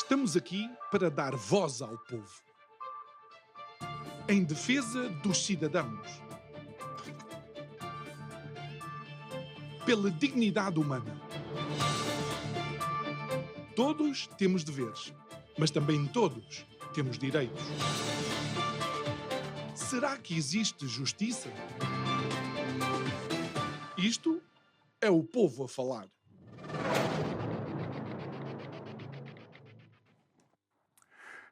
Estamos aqui para dar voz ao povo, em defesa dos cidadãos, pela dignidade humana. Todos temos deveres, mas também todos temos direitos. Será que existe justiça? Isto é o povo a falar.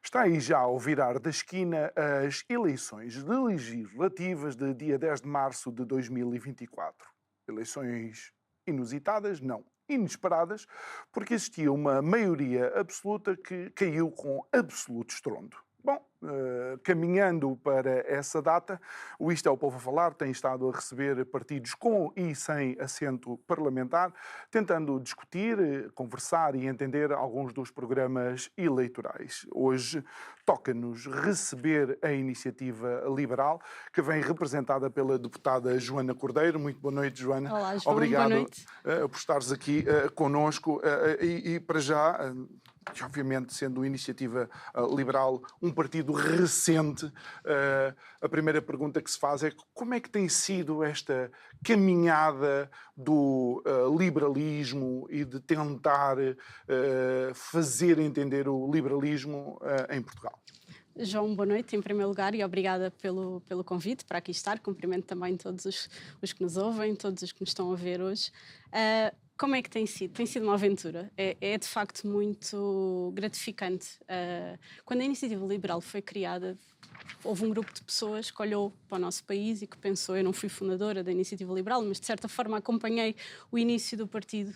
Está aí já ao virar da esquina as eleições legislativas de dia 10 de março de 2024. Eleições inusitadas? Não, inesperadas, porque existia uma maioria absoluta que caiu com absoluto estrondo. Bom, caminhando para essa data, o Isto é o Povo a Falar tem estado a receber partidos com e sem assento parlamentar, tentando discutir, conversar e entender alguns dos programas eleitorais. Hoje toca-nos receber a Iniciativa Liberal, que vem representada pela deputada Joana Cordeiro. Muito boa noite, Joana. Olá, João. Obrigado boa noite. Por estares aqui connosco e para já... que obviamente, sendo Iniciativa Liberal um partido recente, a primeira pergunta que se faz é como é que tem sido esta caminhada do liberalismo e de tentar fazer entender o liberalismo em Portugal? João, boa noite, em primeiro lugar, e obrigada pelo convite para aqui estar. Cumprimento também todos os que nos ouvem, todos os que nos estão a ver hoje. Como é que tem sido? Tem sido uma aventura. É de facto muito gratificante. Quando a Iniciativa Liberal foi criada, houve um grupo de pessoas que olhou para o nosso país e que pensou, eu não fui fundadora da Iniciativa Liberal, mas de certa forma acompanhei o início do partido.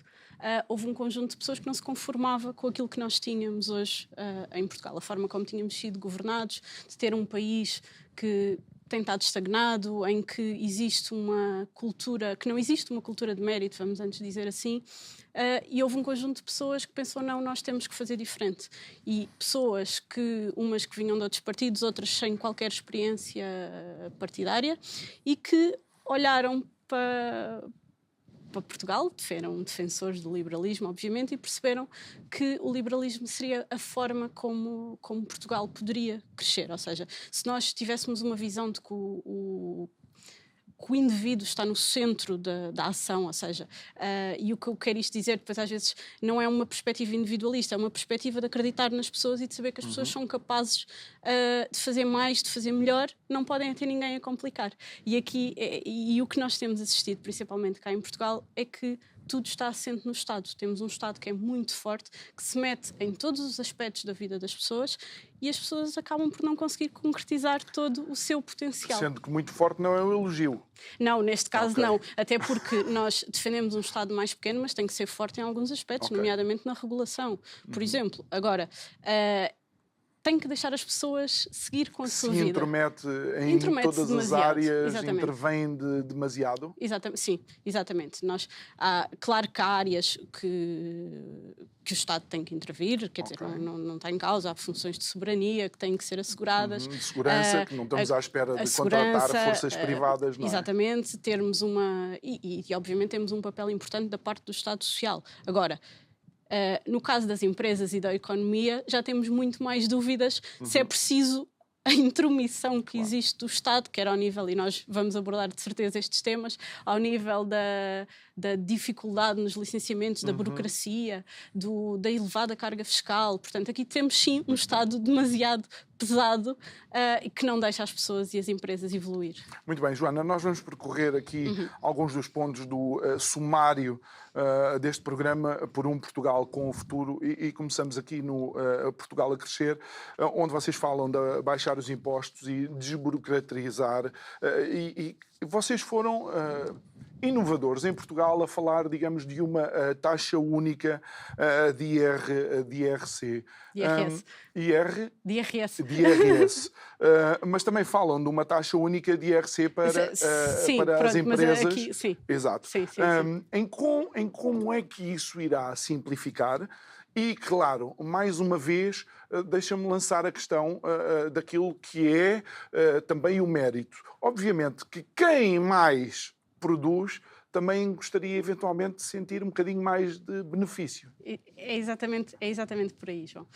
Houve um conjunto de pessoas que não se conformava com aquilo que nós tínhamos hoje em Portugal, a forma como tínhamos sido governados, de ter um país que tem estado estagnado, em que existe uma cultura, que não existe uma cultura de mérito, vamos antes dizer assim, e houve um conjunto de pessoas que pensou, não, nós temos que fazer diferente. E pessoas umas que vinham de outros partidos, outras sem qualquer experiência partidária, e que olharam para Portugal, eram defensores do liberalismo, obviamente, e perceberam que o liberalismo seria a forma como Portugal poderia crescer. Ou seja, se nós tivéssemos uma visão de que o indivíduo está no centro da ação, ou seja, e o que eu quero isto dizer, depois às vezes não é uma perspectiva individualista, é uma perspectiva de acreditar nas pessoas e de saber que as pessoas são capazes de fazer mais, de fazer melhor, não podem ter ninguém a complicar. E aqui, e o que nós temos assistido, principalmente cá em Portugal, é que tudo está assente no Estado. Temos um Estado que é muito forte, que se mete em todos os aspectos da vida das pessoas e as pessoas acabam por não conseguir concretizar todo o seu potencial. Sendo que muito forte não é um elogio. Não, neste caso não. Até porque nós defendemos um Estado mais pequeno, mas tem que ser forte em alguns aspectos, nomeadamente na regulação. Por exemplo, agora... tem que deixar as pessoas seguir com a sua vida. Intromete em todas as áreas, exatamente. Intervém demasiado? Sim, exatamente. Claro que há áreas que o Estado tem que intervir, quer dizer, não está em causa, há funções de soberania que têm que ser asseguradas. De segurança, que não estamos à espera de contratar forças privadas, não é? Exatamente, termos uma... E obviamente temos um papel importante da parte do Estado Social. Agora, no caso das empresas e da economia, já temos muito mais dúvidas se é preciso a intromissão que existe do Estado, quer ao nível, e nós vamos abordar de certeza estes temas, ao nível da dificuldade nos licenciamentos, da burocracia, da elevada carga fiscal. Portanto, aqui temos sim um Estado demasiado pesado e que não deixa as pessoas e as empresas evoluir. Muito bem, Joana, nós vamos percorrer aqui alguns dos pontos do sumário deste programa por um Portugal com o futuro e começamos aqui no Portugal a Crescer, onde vocês falam de baixar os impostos e desburocratizar e vocês foram... inovadores em Portugal a falar, digamos, de uma taxa única de IRC. De IRS. Mas também falam de uma taxa única de IRC para as empresas. Aqui, sim. Exato. Sim. Em como é que isso irá simplificar? E, claro, mais uma vez, deixa-me lançar a questão daquilo que é também o mérito. Obviamente que quem mais produz também gostaria eventualmente de sentir um bocadinho mais de benefício. É exatamente por aí, João.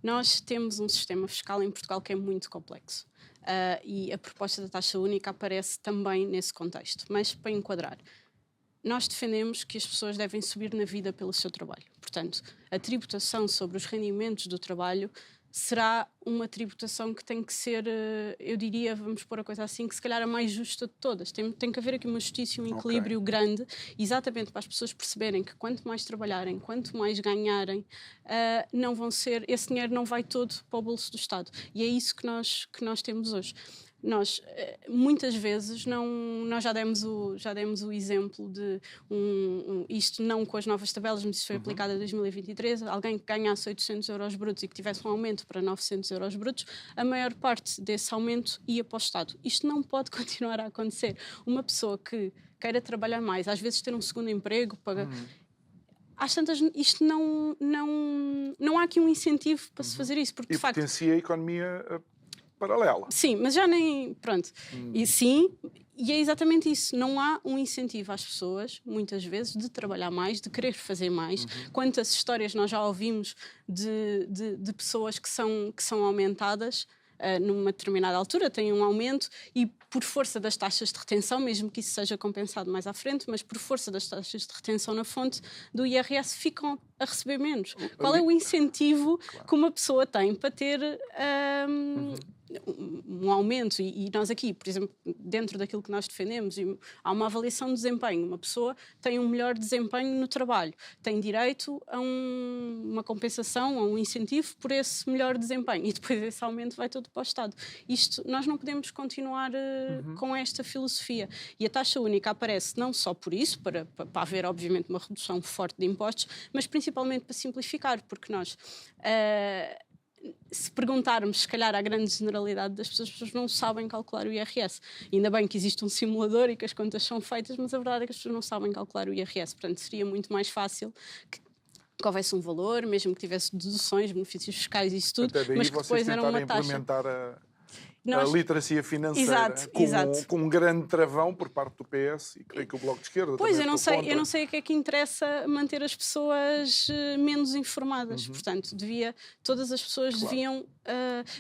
Nós temos um sistema fiscal em Portugal que é muito complexo. E a proposta da taxa única aparece também nesse contexto. Mas para enquadrar, nós defendemos que as pessoas devem subir na vida pelo seu trabalho. Portanto, a tributação sobre os rendimentos do trabalho será uma tributação que tem que ser, eu diria, vamos pôr a coisa assim, que se calhar a mais justa de todas. Tem que haver aqui uma justiça e um equilíbrio grande, exatamente para as pessoas perceberem que quanto mais trabalharem, quanto mais ganharem, não vão ser, esse dinheiro não vai todo para o bolso do Estado. E é isso que nós temos hoje. Nós, muitas vezes, nós já demos o exemplo de isto não com as novas tabelas, mas isso foi aplicado em 2023, alguém que ganhasse 800 euros brutos e que tivesse um aumento para 900 euros brutos, a maior parte desse aumento ia para o Estado. Isto não pode continuar a acontecer. Uma pessoa que queira trabalhar mais, às vezes ter um segundo emprego, pagar... Às tantas, isto não há aqui um incentivo para se fazer isso, porque de facto... potencia a economia paralela. Sim, mas já nem... Pronto. E sim, e é exatamente isso. Não há um incentivo às pessoas, muitas vezes, de trabalhar mais, de querer fazer mais. Quantas histórias nós já ouvimos de pessoas que são aumentadas numa determinada altura, têm um aumento e por força das taxas de retenção, mesmo que isso seja compensado mais à frente, mas por força das taxas de retenção na fonte do IRS ficam a receber menos. Qual é o incentivo que uma pessoa tem para ter um aumento? E nós aqui, por exemplo, dentro daquilo que nós defendemos, há uma avaliação de desempenho. Uma pessoa tem um melhor desempenho no trabalho, tem direito a uma compensação, a um incentivo por esse melhor desempenho e depois esse aumento vai todo para o Estado. Nós não podemos continuar com esta filosofia. E a taxa única aparece não só por isso, para haver obviamente uma redução forte de impostos, mas principalmente para simplificar, porque nós... se perguntarmos, se calhar, à grande generalidade das pessoas, as pessoas não sabem calcular o IRS. E ainda bem que existe um simulador e que as contas são feitas, mas a verdade é que as pessoas não sabem calcular o IRS. Portanto, seria muito mais fácil que houvesse um valor, mesmo que tivesse deduções, benefícios fiscais e isso tudo, mas que depois era uma taxa. Implementar a literacia financeira com um grande travão por parte do PS e creio que o Bloco de Esquerda pois, também eu não sei o que é que interessa manter as pessoas menos informadas. Portanto, todas as pessoas deviam...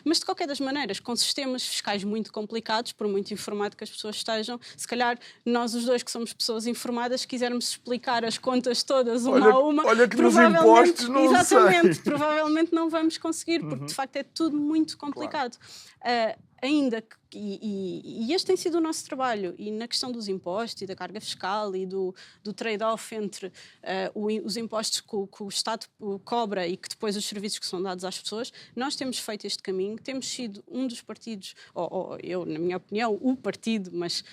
mas, de qualquer das maneiras, com sistemas fiscais muito complicados, por muito informado que as pessoas estejam, se calhar nós os dois que somos pessoas informadas, se quisermos explicar as contas todas uma a uma... Olha que nos impostos não exatamente, sei. provavelmente não vamos conseguir, porque de facto é tudo muito complicado. Ainda que, e este tem sido o nosso trabalho, e na questão dos impostos e da carga fiscal e do trade-off entre os impostos que o Estado cobra e que depois os serviços que são dados às pessoas, nós temos feito este caminho, temos sido um dos partidos, ou eu, na minha opinião, o partido, mas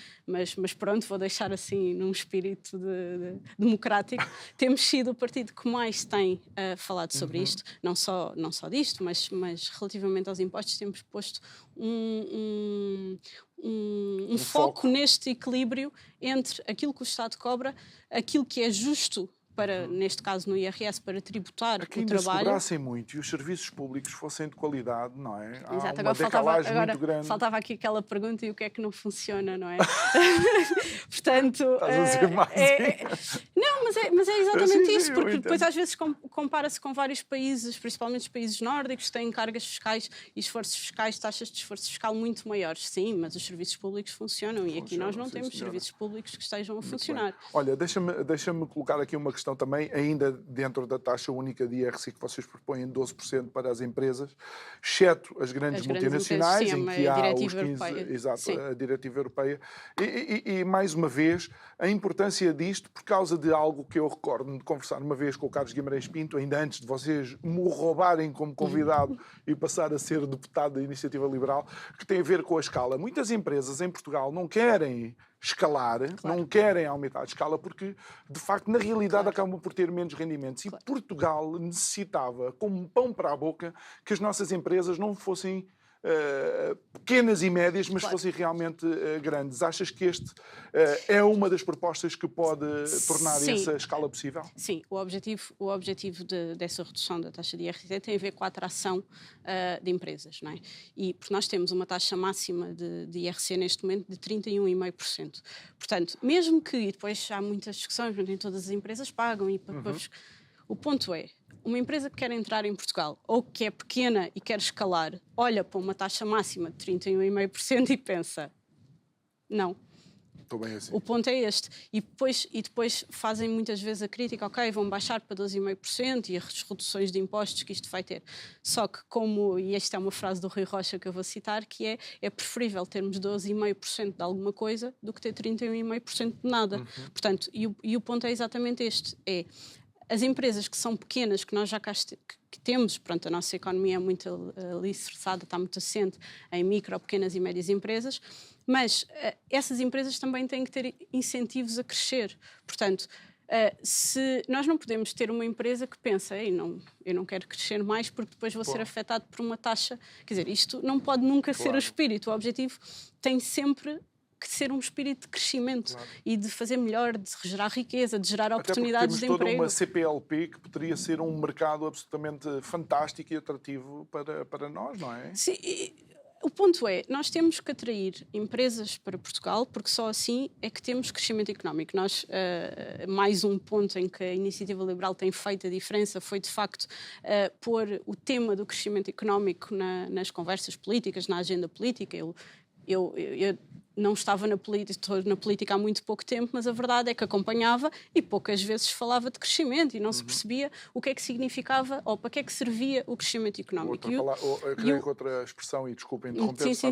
pronto, vou deixar assim num espírito democrático, temos sido o partido que mais tem falado sobre isto, não só disto, mas relativamente aos impostos temos posto um foco neste equilíbrio entre aquilo que o Estado cobra, aquilo que é justo para, neste caso no IRS, para tributar o trabalho. Se cobrassem muito e os serviços públicos fossem de qualidade, não é? Há Exato, uma decalagem muito grande. Faltava aqui aquela pergunta, e o que é que não funciona, não é? Portanto... Estás a dizer mais? Não, mas é exatamente isso, porque entendo. depois às vezes compara-se com vários países, principalmente os países nórdicos, que têm cargas fiscais e esforços fiscais, taxas de esforço fiscal muito maiores. Sim, mas os serviços públicos funcionam e aqui nós não temos serviços públicos que estejam a funcionar. Olha, deixa-me colocar aqui uma questão também, ainda dentro da taxa única de IRC que vocês propõem 12% para as empresas, exceto as grandes multinacionais, sim, em que há os 15... europeia. Exato, Sim. a diretiva europeia. E, mais uma vez, a importância disto por causa de algo que eu recordo de conversar uma vez com o Carlos Guimarães Pinto, ainda antes de vocês me roubarem como convidado e passar a ser deputado da Iniciativa Liberal, que tem a ver com a escala. Muitas empresas em Portugal não querem escalar, não querem aumentar a escala porque, de facto, na realidade acabam por ter menos rendimentos. E Portugal necessitava, como um pão para a boca, que as nossas empresas não fossem pequenas e médias, mas Claro. fossem realmente grandes. Achas que este é uma das propostas que pode tornar Sim. essa escala possível? Sim, o objetivo dessa redução da taxa de IRC tem a ver com a atração de empresas, não é? E porque nós temos uma taxa máxima de IRC neste momento de 31,5%. Portanto, mesmo que, e depois há muitas discussões, nem todas as empresas pagam, e depois, o ponto é, uma empresa que quer entrar em Portugal ou que é pequena e quer escalar, olha para uma taxa máxima de 31,5% e pensa, não. Estou bem assim. O ponto é este. E depois fazem muitas vezes a crítica, ok, vão baixar para 12,5% e as reduções de impostos que isto vai ter. Só que e esta é uma frase do Rui Rocha que eu vou citar, que é preferível termos 12,5% de alguma coisa do que ter 31,5% de nada. Portanto, e o ponto é exatamente este, as empresas que são pequenas, que nós já cá que temos, pronto, a nossa economia é muito alicerçada, está muito assente em micro, pequenas e médias empresas, mas essas empresas também têm que ter incentivos a crescer. Portanto, se nós não podemos ter uma empresa que pensa, eu não quero crescer mais porque depois vou ser afetado por uma taxa. Quer dizer, isto não pode nunca ser o espírito. O objetivo tem sempre que ser um espírito de crescimento e de fazer melhor, de gerar riqueza, de gerar oportunidades de temos toda emprego. uma CPLP que poderia ser um mercado absolutamente fantástico e atrativo para nós, não é? Sim, o ponto é, nós temos que atrair empresas para Portugal, porque só assim é que temos crescimento económico. Nós, mais um ponto em que a Iniciativa Liberal tem feito a diferença foi, de facto, pôr o tema do crescimento económico nas conversas políticas, na agenda política. Eu não estava na política, estou na política há muito pouco tempo, mas a verdade é que acompanhava e poucas vezes falava de crescimento e não se percebia o que é que significava ou para que é que servia o crescimento económico. Eu creio que outra expressão, e desculpa interromper, sim,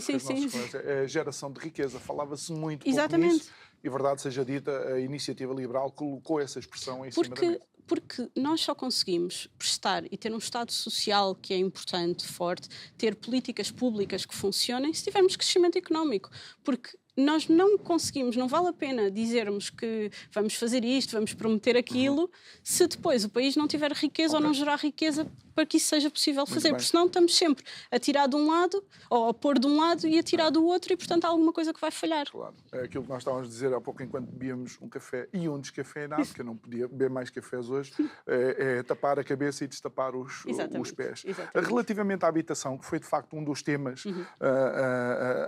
é a geração de riqueza. Falava-se muito Exatamente. pouco nisso e, verdade seja dita, a Iniciativa Liberal colocou essa expressão em cima da mesa. Porque nós só conseguimos prestar e ter um Estado social que é importante, forte, ter políticas públicas que funcionem se tivermos crescimento económico. Porque nós não conseguimos, não vale a pena dizermos que vamos fazer isto, vamos prometer aquilo, se depois o país não tiver riqueza ou não gerar riqueza para que isso seja possível fazer. Porque senão estamos sempre a tirar de um lado, ou a pôr de um lado e a tirar do outro e, portanto, há alguma coisa que vai falhar. Claro. É aquilo que nós estávamos a dizer há pouco enquanto bebíamos um café e um descafeinado, porque eu não podia beber mais cafés hoje, é tapar a cabeça e destapar os pés. Exatamente. Relativamente à habitação, que foi de facto um dos temas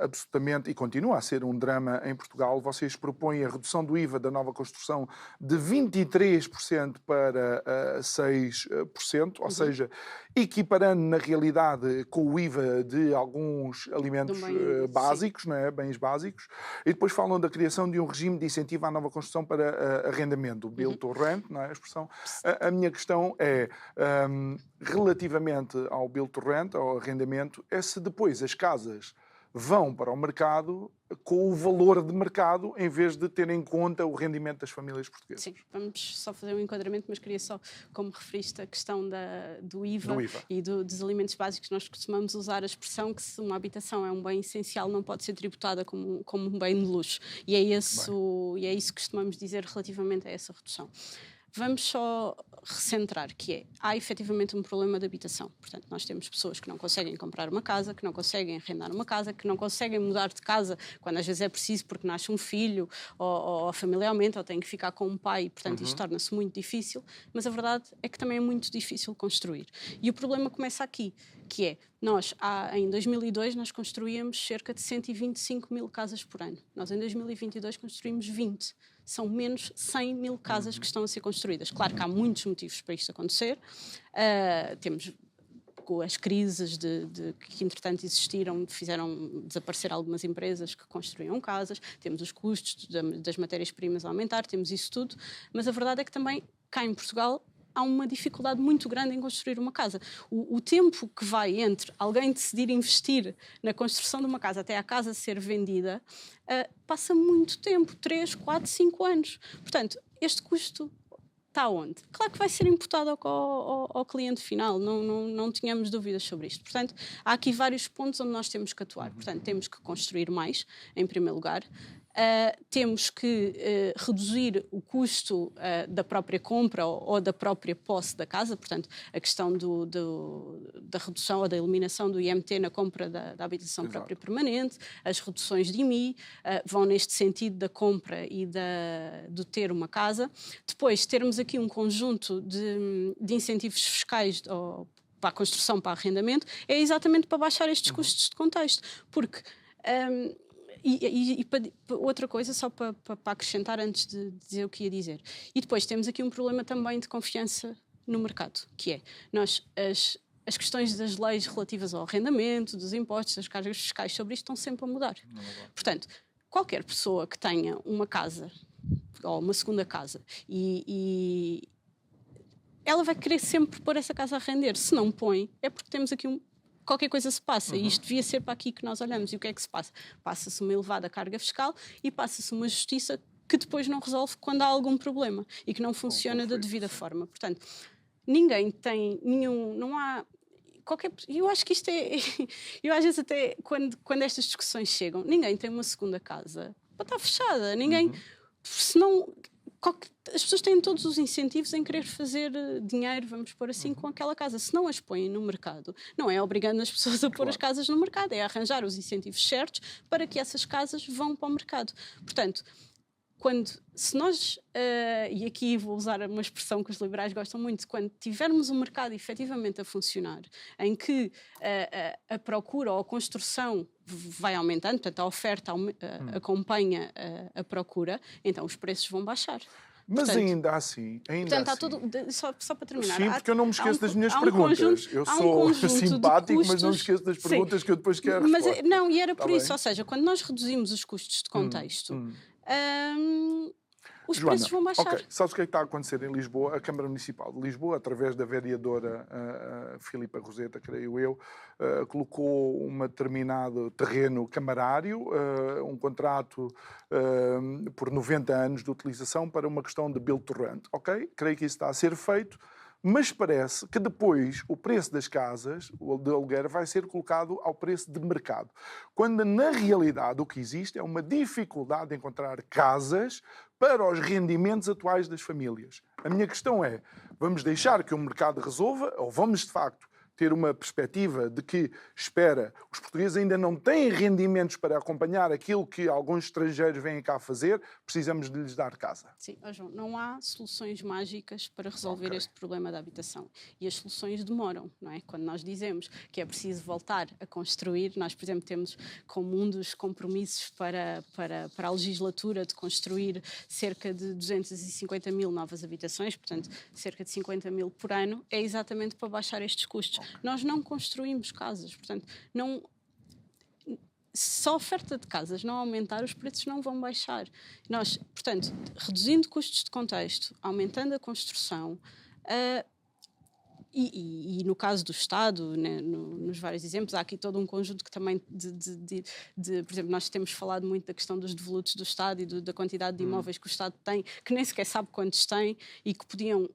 absolutamente, e continua a ser um drama em Portugal, vocês propõem a redução do IVA da nova construção de 23% para 6%, ou seja, equiparando na realidade com o IVA de alguns alimentos básicos, não é? Bens básicos, e depois falam da criação de um regime de incentivo à nova construção para arrendamento, o build to rent, não é a expressão? A minha questão é, relativamente ao build to rent, ao arrendamento, é se depois as casas vão para o mercado com o valor de mercado em vez de ter em conta o rendimento das famílias portuguesas. Sim, vamos só fazer um enquadramento, mas queria só, como referiste, a questão do IVA e dos alimentos básicos. Nós costumamos usar a expressão que se uma habitação é um bem essencial não pode ser tributada como um bem de luxo. E é isso que costumamos dizer relativamente a essa redução. Vamos só recentrar, que há efetivamente um problema de habitação. Portanto, nós temos pessoas que não conseguem comprar uma casa, que não conseguem arrendar uma casa, que não conseguem mudar de casa quando às vezes é preciso porque nasce um filho, ou a família aumenta, ou tem que ficar com um pai, e portanto isto torna-se muito difícil, mas a verdade é que também é muito difícil construir. E o problema começa aqui, que é, em 2002 nós construíamos cerca de 125 mil casas por ano. Nós em 2022 construímos 20. São menos 100 mil casas que estão a ser construídas. Claro que há muitos motivos para isto acontecer. Temos as crises que entretanto existiram, fizeram desaparecer algumas empresas que construíam casas, temos os custos das matérias-primas a aumentar, temos isso tudo, mas a verdade é que também cá em Portugal há uma dificuldade muito grande em construir uma casa. O tempo que vai entre alguém decidir investir na construção de uma casa até a casa ser vendida, passa muito tempo, 3, 4, 5 anos. Portanto, este custo está onde? Claro que vai ser imputado ao cliente final, não tínhamos dúvidas sobre isto. Portanto, há aqui vários pontos onde nós temos que atuar. Portanto, temos que construir mais, em primeiro lugar. temos que reduzir o custo da própria compra ou da própria posse da casa, portanto, a questão da redução ou da eliminação do IMT na compra da habitação Exato. própria permanente, as reduções de IMI vão neste sentido da compra e de ter uma casa. Depois, termos aqui um conjunto de incentivos fiscais para a construção, para arrendamento, é exatamente para baixar estes custos de contexto, porque... outra coisa, só para acrescentar antes de dizer o que ia dizer. E depois temos aqui um problema também de confiança no mercado, que é as questões das leis relativas ao arrendamento, dos impostos, das cargas fiscais sobre isto estão sempre a mudar. Portanto, qualquer pessoa que tenha uma casa ou uma segunda casa e ela vai querer sempre pôr essa casa a render. Se não põe, é porque temos aqui qualquer coisa se passa, e isto devia ser para aqui que nós olhamos. E o que é que se passa? Passa-se uma elevada carga fiscal e passa-se uma justiça que depois não resolve quando há algum problema e que não funciona da devida forma. Portanto, ninguém tem não há qualquer... Eu acho que isto é... Eu às vezes até, quando estas discussões chegam, ninguém tem uma segunda casa para estar fechada. Ninguém... Senão... As pessoas têm todos os incentivos em querer fazer dinheiro, vamos pôr assim, com aquela casa. Se não as põem no mercado, não é obrigando as pessoas a pôr as casas no mercado, é arranjar os incentivos certos para que essas casas vão para o mercado. Portanto, se nós, e aqui vou usar uma expressão que os liberais gostam muito, quando tivermos um mercado efetivamente a funcionar, em que a procura ou a construção vai aumentando, portanto a oferta acompanha a procura, então os preços vão baixar. Mas portanto, ainda assim... Portanto, há todo, só para terminar... Sim, porque eu não me esqueço das minhas perguntas. Eu há sou simpático, custos, mas não me esqueço das perguntas que eu depois quero responder. Não, e era por Tá isso, bem? ou seja, quando nós reduzimos os custos de contexto... os Joana, preços vão baixar. ok. Sabes o que é que está a acontecer em Lisboa? A Câmara Municipal de Lisboa, através da vereadora Filipa Roseta, creio eu, colocou um determinado terreno camarário, um contrato por 90 anos de utilização para uma questão de build to rent. Ok? Creio que isso está a ser feito. Mas parece que depois o preço das casas, o de aluguer, vai ser colocado ao preço de mercado. Quando, na realidade, o que existe é uma dificuldade de encontrar casas para os rendimentos atuais das famílias. A minha questão é, vamos deixar que o mercado resolva ou vamos, de facto, ter uma perspectiva de que, os portugueses ainda não têm rendimentos para acompanhar aquilo que alguns estrangeiros vêm cá fazer, precisamos de lhes dar casa. Sim, João, não há soluções mágicas para resolver este problema da habitação. E as soluções demoram, não é? Quando nós dizemos que é preciso voltar a construir, nós, por exemplo, temos como um dos compromissos para a legislatura de construir cerca de 250 mil novas habitações, portanto, cerca de 50 mil por ano, é exatamente para baixar estes custos. Nós não construímos casas, portanto, se a oferta de casas não aumentar, os preços não vão baixar. Nós, portanto, reduzindo custos de contexto, aumentando a construção, e no caso do Estado, né, nos vários exemplos, há aqui todo um conjunto que também, por exemplo, nós temos falado muito da questão dos devolutos do Estado e da quantidade de imóveis que o Estado tem, que nem sequer sabe quantos tem e que podiam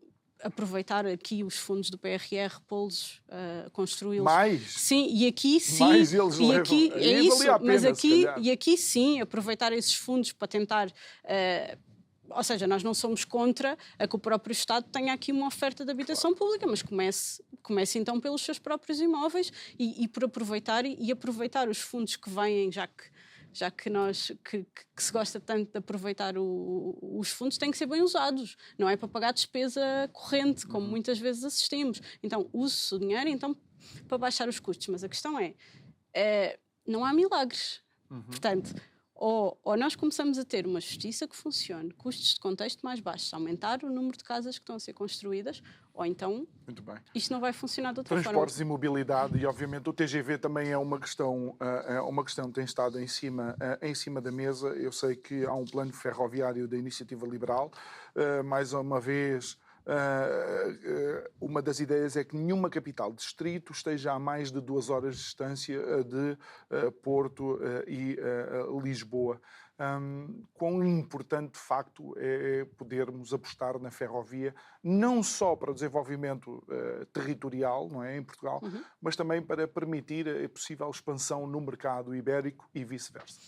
aproveitar aqui os fundos do PRR, pô-los, construí-los. Mais? Sim, e aqui sim. Mais eles e levam. aqui Aí é isso, valia a pena, mas aqui, se calhar. e aqui sim, aproveitar esses fundos para tentar... ou seja, nós não somos contra a que o próprio Estado tenha aqui uma oferta de habitação pública, mas comece então pelos seus próprios imóveis e por aproveitar e aproveitar os fundos que vêm, já que se gosta tanto de aproveitar os fundos, têm que ser bem usados. Não é para pagar despesa corrente, como muitas vezes assistimos. Então, use-se o dinheiro então, para baixar os custos. Mas a questão não há milagres. Portanto, ou nós começamos a ter uma justiça que funcione, custos de contexto mais baixos, aumentar o número de casas que estão a ser construídas, ou então Muito bem. isto não vai funcionar de outra Transportes forma. e mobilidade, e obviamente o TGV também é uma questão que tem estado em cima da mesa. Eu sei que há um plano ferroviário da Iniciativa Liberal, mais uma vez... uma das ideias é que nenhuma capital distrito esteja a mais de 2 horas de distância de Porto e Lisboa. Quão importante, de facto, é podermos apostar na ferrovia, não só para o desenvolvimento territorial, não é, em Portugal, mas também para permitir a possível expansão no mercado ibérico e vice-versa.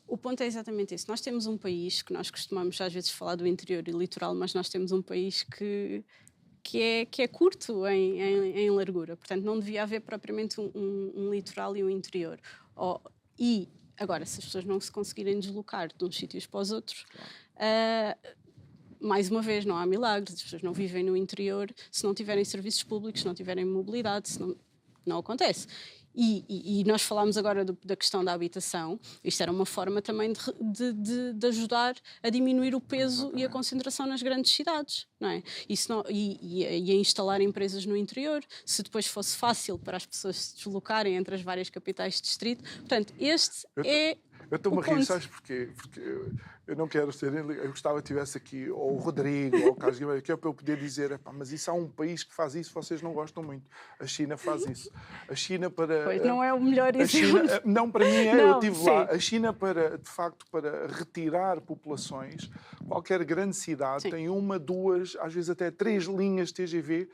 O ponto é exatamente esse. Nós temos um país que nós costumamos às vezes falar do interior e litoral, mas nós temos um país que é curto em largura. Portanto, não devia haver propriamente um litoral e um interior. E agora, se as pessoas não se conseguirem deslocar de uns sítios para os outros, mais uma vez, não há milagres. As pessoas não vivem no interior se não tiverem serviços públicos, se não tiverem mobilidade, não acontece. E nós falámos agora da questão da habitação. Isto era uma forma também de ajudar a diminuir o peso e a concentração nas grandes cidades, não é? E a instalar empresas no interior, se depois fosse fácil para as pessoas se deslocarem entre as várias capitais de distrito. Portanto, eu estou-me a rir, sabes porquê? Porque eu não quero ser... Eu gostava que tivesse aqui ou o Rodrigo ou o Carlos Guimarães, que é para eu poder dizer, mas isso há um país que faz isso, vocês não gostam muito. A China faz isso. A China para... Pois, não é o melhor exemplo. Não, para mim é, não, eu estive sim. lá. A China, de facto, para retirar populações, qualquer grande cidade Sim. tem 1, 2, às vezes até 3 linhas TGV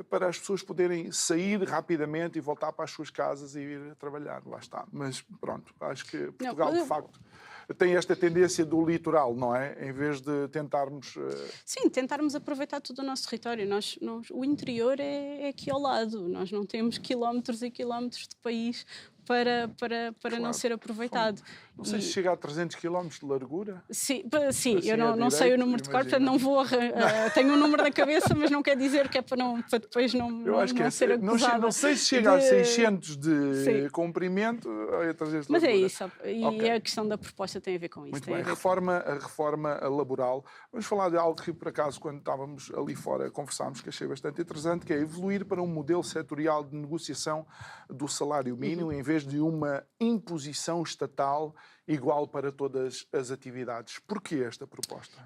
para as pessoas poderem sair rapidamente e voltar para as suas casas e ir trabalhar. Lá está. Mas pronto, acho que Portugal, de facto, tem esta tendência do litoral, não é? Em vez de tentarmos... Sim, tentarmos aproveitar todo o nosso território. O interior é aqui ao lado. Nós não temos quilómetros e quilómetros de país para claro, não ser aproveitado. Não sei se chega a 300 km de largura. Sim, assim, eu não sei o número de cor, portanto não vou... tenho um número na cabeça, mas não quer dizer que é para depois não ser acusada. Não sei se chega a 600 de comprimento ou a 300 de largura. Mas é isso. E a questão da proposta tem a ver com isso. Muito bem. A reforma laboral. Vamos falar de algo que, por acaso, quando estávamos ali fora, conversámos, que achei bastante interessante, que é evoluir para um modelo setorial de negociação do salário mínimo, em vez de uma imposição estatal igual para todas as atividades. Porquê esta proposta?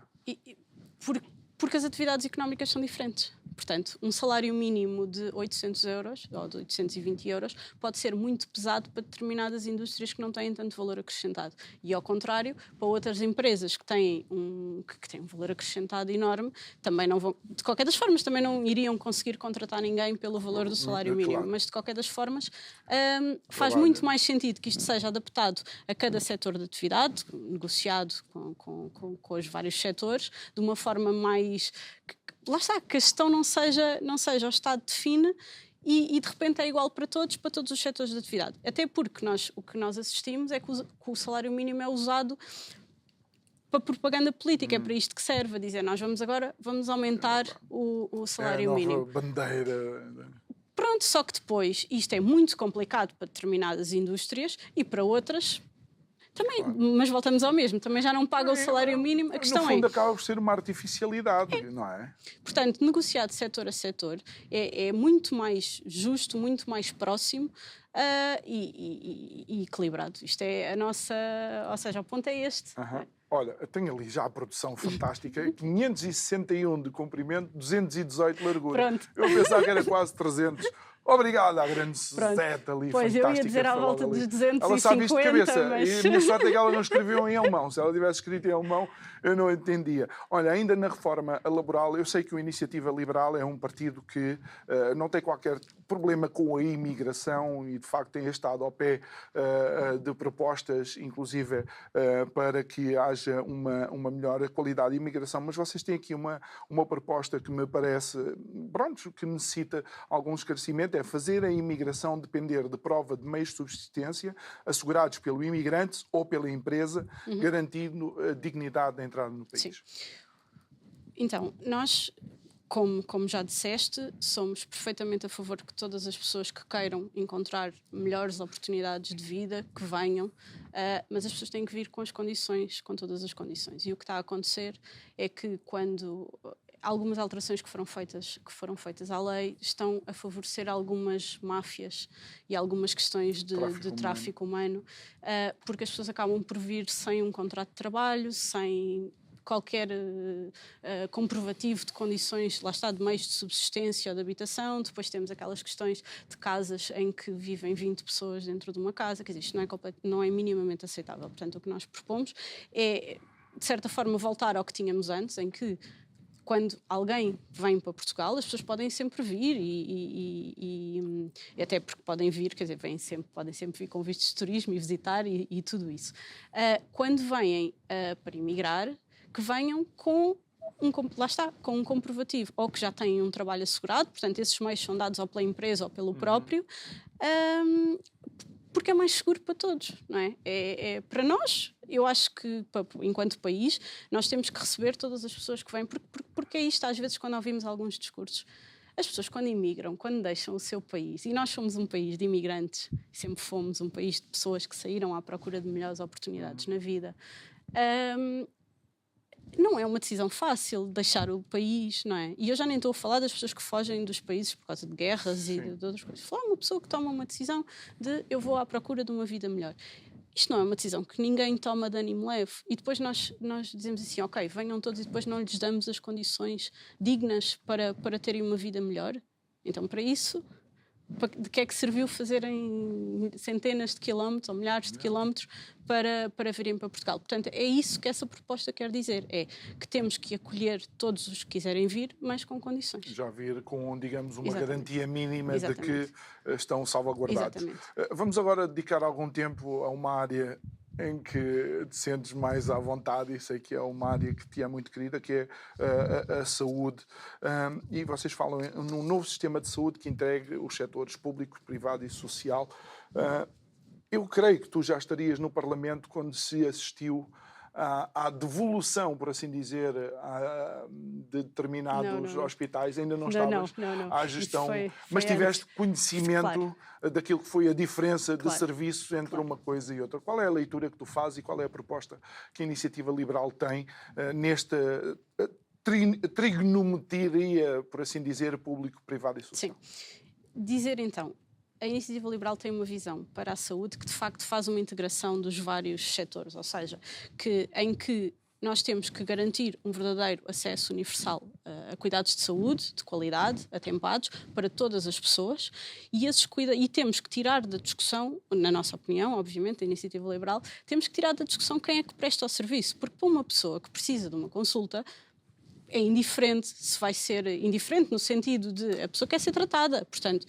Porque as atividades económicas são diferentes. Portanto, um salário mínimo de 800 euros ou de 820 euros pode ser muito pesado para determinadas indústrias que não têm tanto valor acrescentado. E, ao contrário, para outras empresas que têm um valor acrescentado enorme, também não vão, de qualquer das formas, também não iriam conseguir contratar ninguém pelo valor do salário mínimo. Claro. Mas, de qualquer das formas, faz muito mais sentido que isto seja adaptado a cada setor de atividade, negociado com os vários setores, de uma forma mais... Lá está, que a gestão não seja o Estado define e de repente é igual para todos os setores de atividade. Até porque o que nós assistimos é que o salário mínimo é usado para propaganda política, é para isto que serve, a dizer nós vamos aumentar o salário mínimo. Bandeira. Pronto, só que depois isto é muito complicado para determinadas indústrias e para outras... Também, claro. Mas voltamos ao mesmo, também já não paga o salário mínimo. A questão no fundo acaba por ser uma artificialidade, não é? Portanto, negociar de setor a setor é muito mais justo, muito mais próximo e equilibrado. Isto é a nossa... Ou seja, o ponto é este. Olha, eu tenho ali já a produção fantástica, 561 de comprimento, 218 de largura. Pronto. Eu pensava que era quase 300. Obrigado à grande Suzete ali, pois, fantástica. Eu ia dizer à volta dos 250, ela sabe isto de cabeça. Mas... E a minha sorte é que ela não escreveu em alemão. Se ela tivesse escrito em alemão, eu não entendia. Olha, ainda na reforma laboral, eu sei que o Iniciativa Liberal é um partido que não tem qualquer problema com a imigração e, de facto, tem estado ao pé de propostas, inclusive, para que haja uma melhor qualidade de imigração. Mas vocês têm aqui uma proposta que me parece, pronto, que necessita algum esclarecimento, é fazer a imigração depender de prova de meios de subsistência assegurados pelo imigrante ou pela empresa, garantindo a dignidade da entrada no país. Sim. Então, nós, como já disseste, somos perfeitamente a favor que todas as pessoas que queiram encontrar melhores oportunidades de vida, que venham, mas as pessoas têm que vir com todas as condições. E o que está a acontecer é que quando... Algumas alterações que foram feitas à lei estão a favorecer algumas máfias e algumas questões de tráfico humano, porque as pessoas acabam por vir sem um contrato de trabalho, sem qualquer comprovativo de condições, lá está, de meios de subsistência ou de habitação. Depois temos aquelas questões de casas em que vivem 20 pessoas dentro de uma casa, quer dizer, isto não é minimamente aceitável. Portanto, o que nós propomos é, de certa forma, voltar ao que tínhamos antes, em que quando alguém vem para Portugal, as pessoas podem sempre vir e até porque podem vir, quer dizer, podem sempre vir com vistos de turismo e visitar e tudo isso. Quando vêm para emigrar, que venham com com um comprovativo, ou que já têm um trabalho assegurado, portanto esses meios são dados ou pela empresa ou pelo próprio, porque é mais seguro para todos, não é? Para nós, eu acho que, enquanto país, nós temos que receber todas as pessoas que vêm, porque é isto, às vezes, quando ouvimos alguns discursos, as pessoas quando imigram, quando deixam o seu país, e nós somos um país de imigrantes, sempre fomos um país de pessoas que saíram à procura de melhores oportunidades na vida, não é uma decisão fácil deixar o país, não é? E eu já nem estou a falar das pessoas que fogem dos países por causa de guerras e de outras coisas. Falar uma pessoa que toma uma decisão de eu vou à procura de uma vida melhor. Isto não é uma decisão que ninguém toma de ânimo leve. E depois nós dizemos assim, ok, venham todos e depois não lhes damos as condições dignas para terem uma vida melhor. Então, para isso, de que é que serviu fazerem centenas de quilómetros ou milhares de quilómetros para virem para Portugal? Portanto, é isso que essa proposta quer dizer, é que temos que acolher todos os que quiserem vir, mas com condições. Já vir com, digamos, uma Exatamente. garantia mínima Exatamente. de que estão salvaguardados. Exatamente. Vamos agora dedicar algum tempo a uma área em que te sentes mais à vontade, e sei que é uma área que te é muito querida, que é a saúde. E vocês falam num novo sistema de saúde que integre os setores público, privado e social. Eu creio que tu já estarias no Parlamento quando se assistiu à devolução, por assim dizer, de determinados hospitais. Ainda não estavas à gestão, mas tiveste conhecimento daquilo que foi a diferença de serviços entre uma coisa e outra. Qual é a leitura que tu fazes e qual é a proposta que a Iniciativa Liberal tem nesta trigonometria, por assim dizer, público, privado e social? Sim. Dizer então, a Iniciativa Liberal tem uma visão para a saúde que de facto faz uma integração dos vários setores, ou seja, em que nós temos que garantir um verdadeiro acesso universal a cuidados de saúde, de qualidade, atempados, para todas as pessoas, e temos que tirar da discussão, na nossa opinião, obviamente, a Iniciativa Liberal, temos que tirar da discussão quem é que presta o serviço, porque para uma pessoa que precisa de uma consulta, é indiferente, se vai ser indiferente no sentido de a pessoa quer ser tratada, portanto,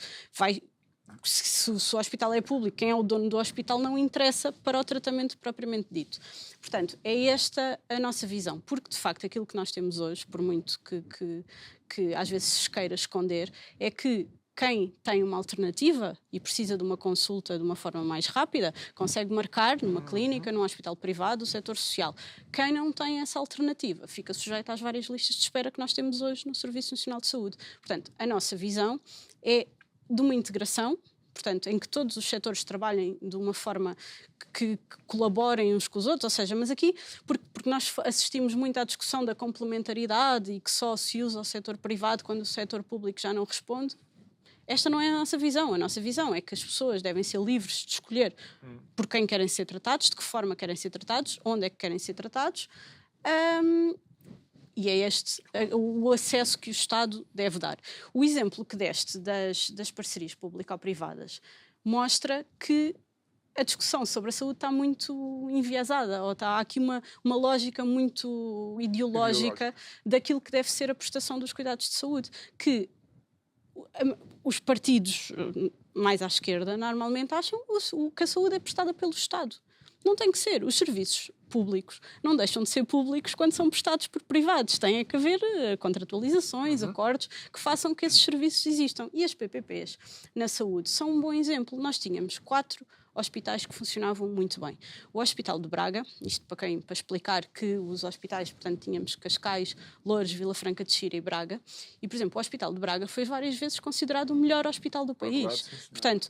se o hospital é público, quem é o dono do hospital não interessa para o tratamento propriamente dito. Portanto, é esta a nossa visão, porque de facto aquilo que nós temos hoje, por muito que às vezes se queira esconder, é que quem tem uma alternativa e precisa de uma consulta de uma forma mais rápida, consegue marcar numa clínica, num hospital privado, o setor social. Quem não tem essa alternativa fica sujeito às várias listas de espera que nós temos hoje no Serviço Nacional de Saúde. Portanto, a nossa visão é de uma integração, portanto, em que todos os setores trabalhem de uma forma que colaborem uns com os outros, ou seja, mas aqui, porque nós assistimos muito à discussão da complementaridade e que só se usa o setor privado quando o setor público já não responde. Esta não é a nossa visão. A nossa visão é que as pessoas devem ser livres de escolher por quem querem ser tratados, de que forma querem ser tratados, onde é que querem ser tratados, e é este o acesso que o Estado deve dar. O exemplo que deste das parcerias público-privadas mostra que a discussão sobre a saúde está muito enviesada, ou há aqui uma lógica muito ideológica daquilo que deve ser a prestação dos cuidados de saúde, que os partidos mais à esquerda normalmente acham que a saúde é prestada pelo Estado. Não tem que ser. Os serviços públicos não deixam de ser públicos quando são prestados por privados. Tem que haver contratualizações, acordos que façam que esses serviços existam. E as PPPs na saúde são um bom exemplo. Nós tínhamos 4 hospitais que funcionavam muito bem. O Hospital de Braga, isto para explicar que os hospitais, portanto, tínhamos Cascais, Loures, Vila Franca de Xira e Braga. E, por exemplo, o Hospital de Braga foi várias vezes considerado o melhor hospital do país. Portanto,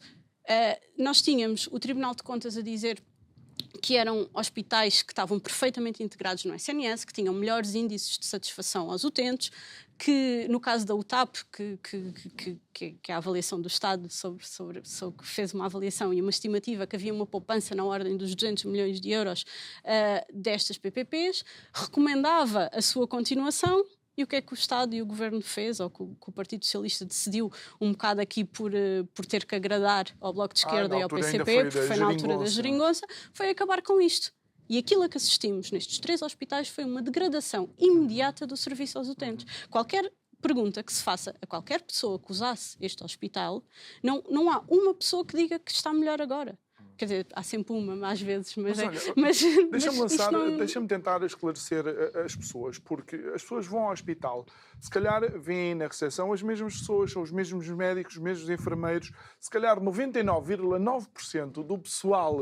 nós tínhamos o Tribunal de Contas a dizer que eram hospitais que estavam perfeitamente integrados no SNS, que tinham melhores índices de satisfação aos utentes, que no caso da UTAP, que é a avaliação do Estado que fez uma avaliação e uma estimativa que havia uma poupança na ordem dos 200 milhões de euros destas PPPs, recomendava a sua continuação. E o que é que o Estado e o Governo fez, ou que o Partido Socialista decidiu um bocado aqui por ter que agradar ao Bloco de Esquerda e ao PCP, porque foi na altura da geringonça, foi acabar com isto. E aquilo a que assistimos nestes 3 hospitais foi uma degradação imediata do serviço aos utentes. Qualquer pergunta que se faça a qualquer pessoa que usasse este hospital, não há uma pessoa que diga que está melhor agora. Quer dizer, há sempre uma, às vezes, Deixa-me tentar esclarecer as pessoas, porque as pessoas vão ao hospital, se calhar vêm na recepção as mesmas pessoas, são os mesmos médicos, os mesmos enfermeiros, se calhar 99,9% do pessoal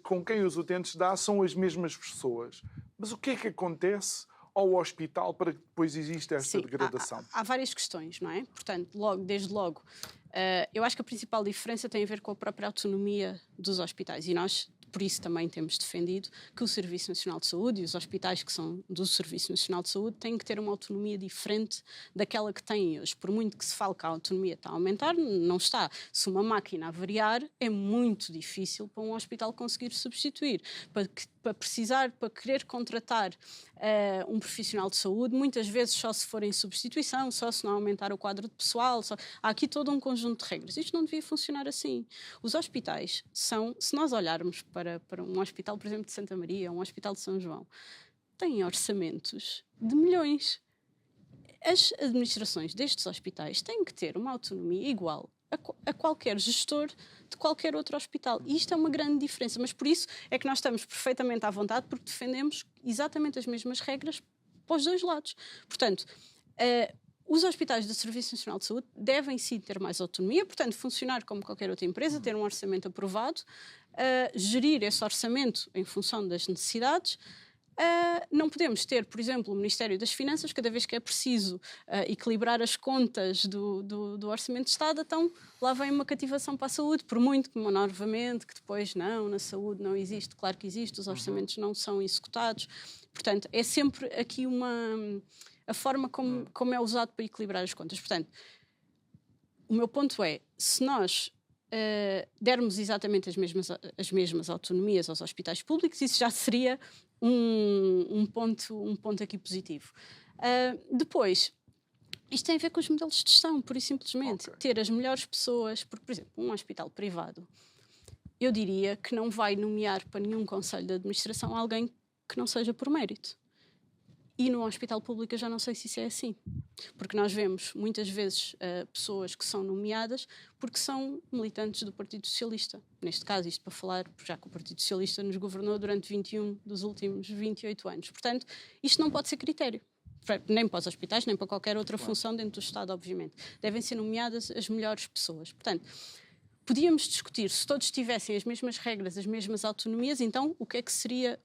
com quem os utentes dão são as mesmas pessoas. Mas o que é que acontece ao hospital para que depois exista esta degradação? Há várias questões, não é? Portanto, desde logo, eu acho que a principal diferença tem a ver com a própria autonomia dos hospitais e nós, por isso, também temos defendido que o Serviço Nacional de Saúde e os hospitais que são do Serviço Nacional de Saúde têm que ter uma autonomia diferente daquela que têm hoje. Por muito que se fale que a autonomia está a aumentar, não está. Se uma máquina avariar, é muito difícil para um hospital conseguir substituir. Para querer contratar um profissional de saúde, muitas vezes só se for em substituição, só se não aumentar o quadro de pessoal, há aqui todo um conjunto de regras. Isto não devia funcionar assim. Os hospitais são, se nós olharmos para um hospital, por exemplo, de Santa Maria, um hospital de São João, têm orçamentos de milhões. As administrações destes hospitais têm que ter uma autonomia igual a qualquer gestor de qualquer outro hospital. E isto é uma grande diferença, mas por isso é que nós estamos perfeitamente à vontade, porque defendemos exatamente as mesmas regras para os dois lados. Portanto, os hospitais do Serviço Nacional de Saúde devem sim ter mais autonomia, portanto, funcionar como qualquer outra empresa, ter um orçamento aprovado, gerir esse orçamento em função das necessidades. Não podemos ter, por exemplo, o Ministério das Finanças, cada vez que é preciso equilibrar as contas do Orçamento de Estado, então lá vem uma cativação para a saúde, por muito que novamente, que depois não, na saúde não existe, claro que existe, os orçamentos não são executados. Portanto, é sempre aqui a forma como é usado para equilibrar as contas. Portanto, o meu ponto é, se nós dermos exatamente as mesmas autonomias aos hospitais públicos, isso já seria um ponto aqui positivo. Depois, isto tem a ver com os modelos de gestão, pura e simplesmente. Okay. Ter as melhores pessoas, porque, por exemplo, um hospital privado, eu diria que não vai nomear para nenhum conselho de administração alguém que não seja por mérito. E no hospital público eu já não sei se isso é assim. Porque nós vemos muitas vezes pessoas que são nomeadas porque são militantes do Partido Socialista. Neste caso, isto para falar, já que o Partido Socialista nos governou durante 21 dos últimos 28 anos. Portanto, isto não pode ser critério. Nem para os hospitais, nem para qualquer outra função dentro do Estado, obviamente. Devem ser nomeadas as melhores pessoas. Portanto, podíamos discutir, se todos tivessem as mesmas regras, as mesmas autonomias, então o que é que seria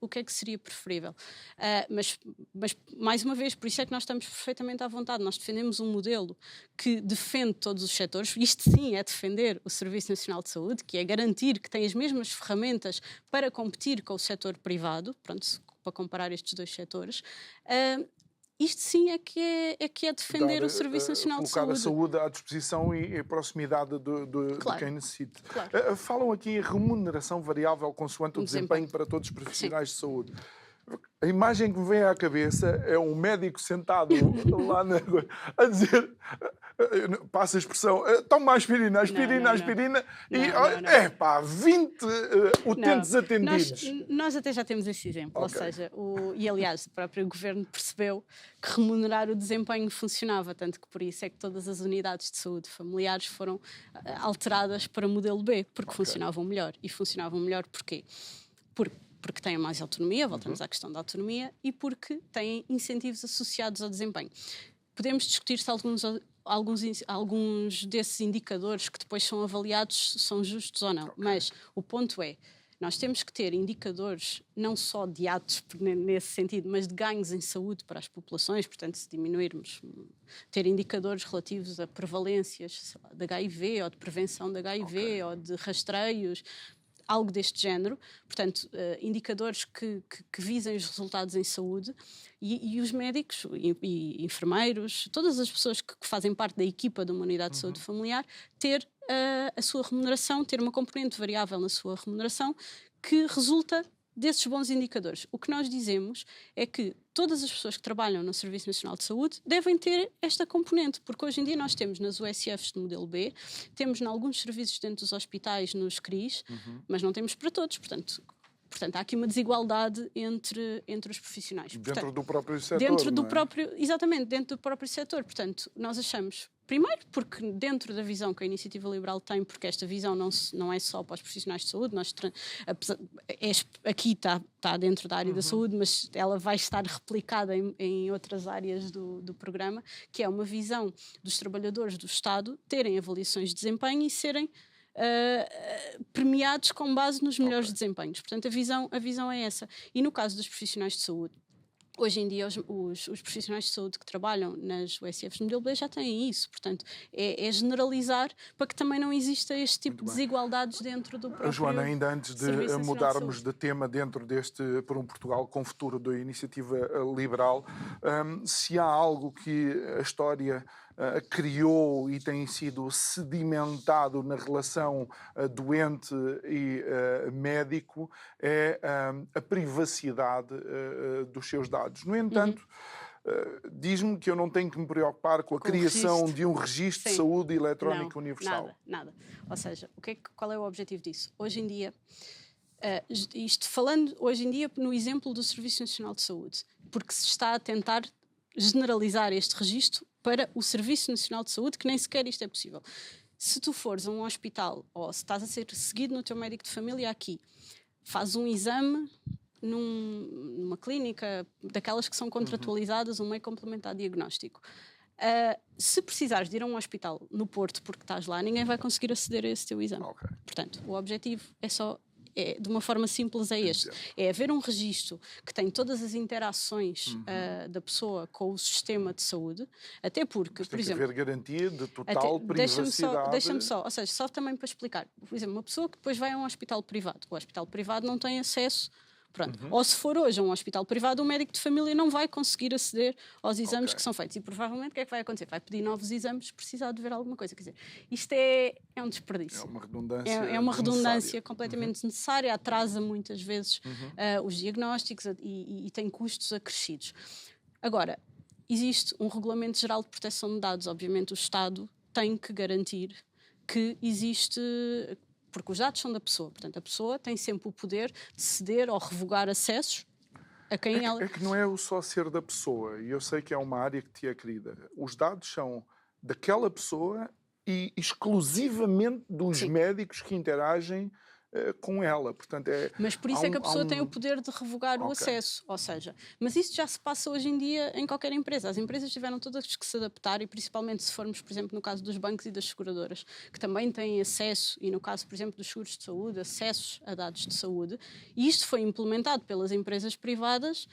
preferível? Mas, mais uma vez, por isso é que nós estamos perfeitamente à vontade. Nós defendemos um modelo que defende todos os setores. Isto sim é defender o Serviço Nacional de Saúde, que é garantir que tem as mesmas ferramentas para competir com o setor privado, pronto, para comparar estes dois setores. Isto sim é que é defender o Serviço Nacional de Saúde. Colocar a saúde à disposição e a proximidade de quem necessita. Claro. Falam aqui em remuneração variável consoante o desempenho para todos os profissionais de saúde. A imagem que me vem à cabeça é um médico sentado lá a dizer, passa a expressão, toma aspirina, e pá, 20 utentes atendidos. Nós até já temos esse exemplo, ou seja, e aliás o próprio governo percebeu que remunerar o desempenho funcionava, tanto que por isso é que todas as unidades de saúde familiares foram alteradas para modelo B, porque funcionavam melhor. E funcionavam melhor porquê? Porque têm mais autonomia, voltamos à questão da autonomia, e porque têm incentivos associados ao desempenho. Podemos discutir se alguns desses indicadores que depois são avaliados são justos ou não, mas o ponto é, nós temos que ter indicadores não só de atos nesse sentido, mas de ganhos em saúde para as populações, portanto, se diminuirmos, ter indicadores relativos a prevalências de HIV ou de prevenção de HIV ou de rastreios, algo deste género, portanto, indicadores que visem os resultados em saúde e os médicos e enfermeiros, todas as pessoas que fazem parte da equipa de uma unidade de saúde familiar, ter a sua remuneração, ter uma componente variável na sua remuneração que resulta desses bons indicadores. O que nós dizemos é que todas as pessoas que trabalham no Serviço Nacional de Saúde devem ter esta componente, porque hoje em dia nós temos nas USFs de modelo B, temos em alguns serviços dentro dos hospitais, nos CRIs, mas não temos para todos. Portanto, Portanto, há aqui uma desigualdade entre os profissionais. Dentro do próprio setor, dentro do não é? próprio, exatamente, dentro do próprio setor. Portanto, nós achamos, primeiro, porque dentro da visão que a Iniciativa Liberal tem, porque esta visão não é só para os profissionais de saúde, aqui está dentro da área da saúde, mas ela vai estar replicada em outras áreas do programa, que é uma visão dos trabalhadores do Estado terem avaliações de desempenho e serem premiados com base nos melhores desempenhos. Portanto, a visão é essa. E no caso dos profissionais de saúde, hoje em dia os profissionais de saúde que trabalham nas USFs de modelo B já têm isso. Portanto, é generalizar para que também não exista este tipo de desigualdades dentro do próprio Joana, ainda antes de Serviço Nacional mudarmos de de tema dentro deste Por um Portugal com Futuro da Iniciativa Liberal, se há algo que a história criou e tem sido sedimentado na relação doente e médico, é a privacidade dos seus dados. No entanto, diz-me que eu não tenho que me preocupar com a criação de um registro de saúde eletrónico universal. Nada. Ou seja, qual é o objetivo disso? Hoje em dia, falando hoje em dia no exemplo do Serviço Nacional de Saúde, porque se está a tentar generalizar este registro para o Serviço Nacional de Saúde, que nem sequer isto é possível. Se tu fores a um hospital ou se estás a ser seguido no teu médico de família aqui, faz um exame numa clínica daquelas que são contratualizadas, um meio complementar diagnóstico. Se precisares de ir a um hospital no Porto porque estás lá, ninguém vai conseguir aceder a esse teu exame. Okay. Portanto, o objetivo de uma forma simples é este. É haver um registro que tem todas as interações da pessoa com o sistema de saúde, até porque, mas por tem exemplo... que haver garantia de total privacidade. Deixa-me só também para explicar. Por exemplo, uma pessoa que depois vai a um hospital privado. O hospital privado não tem acesso... Pronto. Ou se for hoje a um hospital privado, o médico de família não vai conseguir aceder aos exames que são feitos. E provavelmente o que é que vai acontecer? Vai pedir novos exames se precisar de ver alguma coisa. Quer dizer, isto é um desperdício. É uma redundância. É uma redundância completamente desnecessária, atrasa muitas vezes os diagnósticos e tem custos acrescidos. Agora, existe um Regulamento Geral de Proteção de Dados. Obviamente o Estado tem que garantir que existe... Porque os dados são da pessoa, portanto a pessoa tem sempre o poder de ceder ou revogar acessos a quem ela... É que não é o só ser da pessoa, e eu sei que é uma área que te é querida. Os dados são daquela pessoa e exclusivamente dos médicos que interagem com ela. Portanto, mas por isso é que a pessoa tem o poder de revogar o acesso. Ou seja, mas isso já se passa hoje em dia em qualquer empresa. As empresas tiveram todas que se adaptar e principalmente se formos, por exemplo, no caso dos bancos e das seguradoras, que também têm acesso, e no caso, por exemplo, dos seguros de saúde, acessos a dados de saúde, e isto foi implementado pelas empresas privadas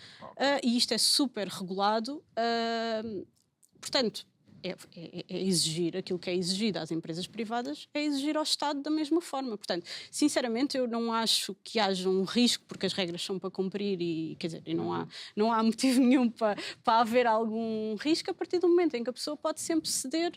e isto é super regulado. Portanto, é exigir aquilo que é exigido às empresas privadas, é exigir ao Estado da mesma forma. Portanto, sinceramente, eu não acho que haja um risco, porque as regras são para cumprir e, quer dizer, não há motivo nenhum para haver algum risco a partir do momento em que a pessoa pode sempre ceder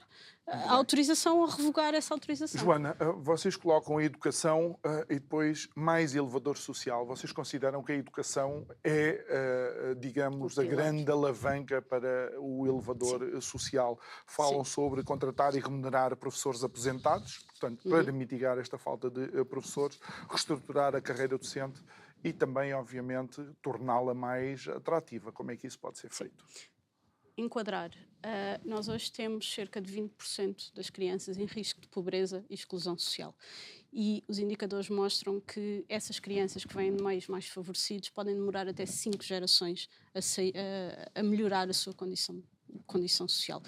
a autorização ou revogar essa autorização. Joana, vocês colocam a educação e depois mais elevador social. Vocês consideram que a educação é, digamos, a grande alavanca para o elevador social? Falam sobre contratar e remunerar professores aposentados, portanto, para mitigar esta falta de professores, reestruturar a carreira docente e também, obviamente, torná-la mais atrativa. Como é que isso pode ser feito? Enquadrar. Nós hoje temos cerca de 20% das crianças em risco de pobreza e exclusão social. E os indicadores mostram que essas crianças que vêm de meios mais favorecidos podem demorar até 5 gerações a melhorar a sua condição social.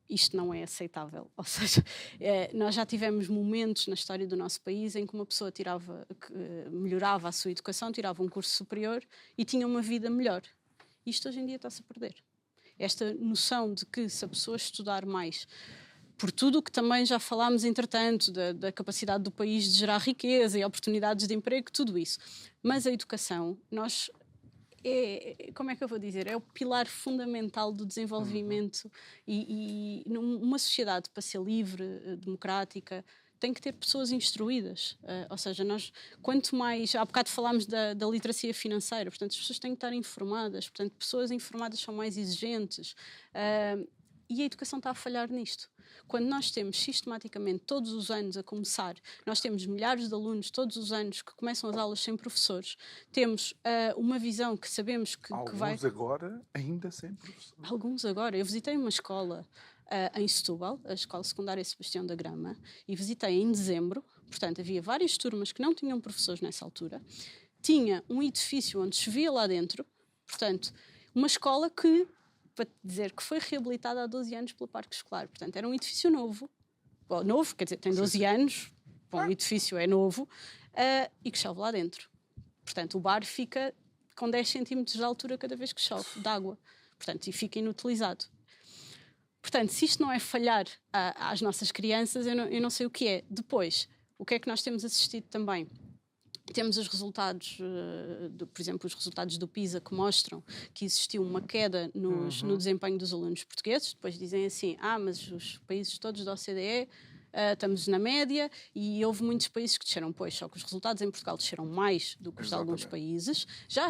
Isto não é aceitável. Ou seja, nós já tivemos momentos na história do nosso país em que uma pessoa melhorava a sua educação, tirava um curso superior e tinha uma vida melhor. Isto hoje em dia está-se a perder. Esta noção de que se a pessoa estudar mais, por tudo o que também já falámos entretanto, da capacidade do país de gerar riqueza e oportunidades de emprego, tudo isso. Mas a educação, como é que eu vou dizer? É o pilar fundamental do desenvolvimento e numa sociedade para ser livre, democrática, tem que ter pessoas instruídas. Ou seja, quanto mais... Há bocado falámos da literacia financeira, portanto, as pessoas têm que estar informadas, portanto, pessoas informadas são mais exigentes. E a educação está a falhar nisto. Quando nós temos sistematicamente, todos os anos a começar, nós temos milhares de alunos todos os anos que começam as aulas sem professores, temos uma visão que sabemos que vai... Alguns agora ainda sem professor. Alguns agora. Eu visitei uma escola em Setúbal, a Escola Secundária Sebastião da Grama, e visitei em dezembro. Portanto, havia várias turmas que não tinham professores nessa altura. Tinha um edifício onde chovia lá dentro. Portanto, uma escola que, para dizer que foi reabilitada há 12 anos pelo Parque Escolar. Portanto, era um edifício novo. Bom, novo, quer dizer, tem 12 anos. Bom, o edifício é novo. E que chove lá dentro. Portanto, o bar fica com 10 centímetros de altura cada vez que chove, de água. Portanto, e fica inutilizado. Portanto, se isto não é falhar às nossas crianças, eu não sei o que é. Depois, o que é que nós temos assistido também? Temos os resultados, por exemplo, os resultados do PISA que mostram que existiu uma queda no desempenho dos alunos portugueses. Depois dizem assim, mas os países todos da OCDE estamos na média, e houve muitos países que desceram, só que os resultados em Portugal desceram mais do que os de alguns países. Já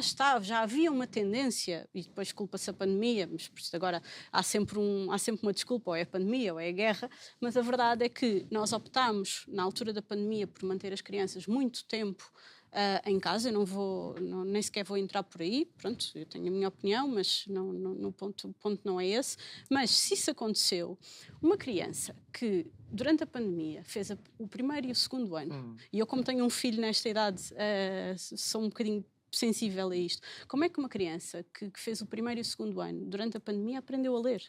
havia uma tendência, e depois culpa-se a pandemia, mas agora há sempre uma desculpa, ou é a pandemia ou é a guerra, mas a verdade é que nós optámos, na altura da pandemia, por manter as crianças muito tempo em casa. Eu nem sequer vou entrar por aí, pronto, eu tenho a minha opinião, mas o ponto não é esse. Mas se isso aconteceu, uma criança que durante a pandemia fez o primeiro e o segundo ano, e eu, como tenho um filho nesta idade, sou um bocadinho sensível a isto. Como é que uma criança que fez o primeiro e o segundo ano durante a pandemia aprendeu a ler?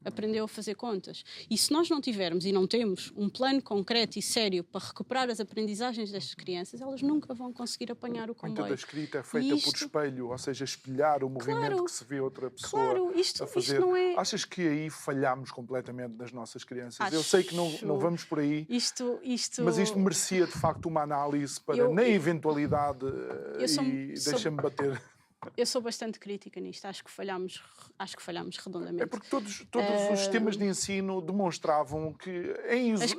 Aprendeu a fazer contas. E se nós não tivermos, e não temos, um plano concreto e sério para recuperar as aprendizagens destas crianças, elas nunca vão conseguir apanhar o comboio. Muita da escrita é feita por espelho, ou seja, espelhar o movimento que se vê outra pessoa a fazer. Isto não é... Achas que aí falhámos completamente nas nossas crianças? Eu sei que não vamos por aí, mas isto merecia de facto uma análise para, na eventualidade, deixa-me bater... Eu sou bastante crítica nisto, acho que falhámos redondamente. É porque todos os sistemas de ensino demonstravam que as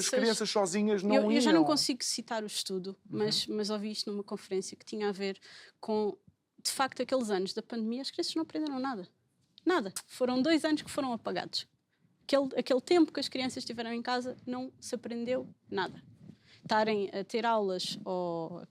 crianças sozinhas não iam. Eu já não consigo citar o estudo, mas ouvi isto numa conferência que tinha a ver com, de facto, aqueles anos da pandemia. As crianças não aprenderam nada. Nada. Foram 2 anos que foram apagados. Aquele tempo que as crianças estiveram em casa, não se aprendeu nada. Estarem a ter aulas ou...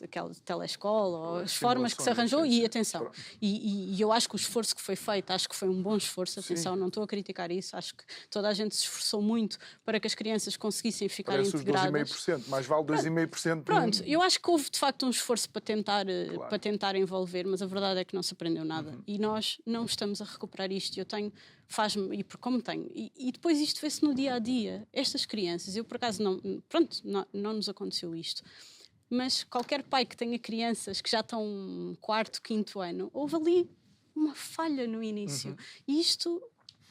aquela telescola, ou as formas que se arranjou, e atenção, e eu acho que o esforço que foi feito, acho que foi um bom esforço, atenção, não estou a criticar isso, acho que toda a gente se esforçou muito para que as crianças conseguissem ficar integradas. Parece os 2,5%, mais vale 2,5%. Pronto, eu acho que houve de facto um esforço para tentar envolver, mas a verdade é que não se aprendeu nada, e nós não estamos a recuperar isto. Faz-me, e como tenho, e depois isto vê-se no dia a dia. Estas crianças, eu por acaso não nos aconteceu isto, mas qualquer pai que tenha crianças que já estão no 4º, 5º ano, houve ali uma falha no início. E isto,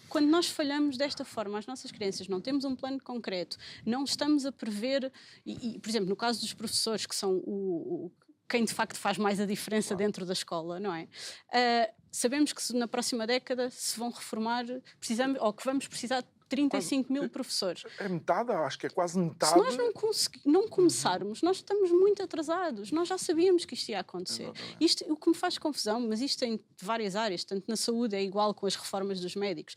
quando nós falhamos desta forma, as nossas crianças, não temos um plano concreto, não estamos a prever, por exemplo, no caso dos professores, que são quem de facto faz mais a diferença dentro da escola, não é? Sabemos que na próxima década se vão reformar, ou que vamos precisar de 35 mil professores. É metade, acho que é quase metade. Se nós não começarmos, nós estamos muito atrasados. Nós já sabíamos que isto ia acontecer. Isto, o que me faz confusão, mas isto em várias áreas, tanto na saúde é igual com as reformas dos médicos.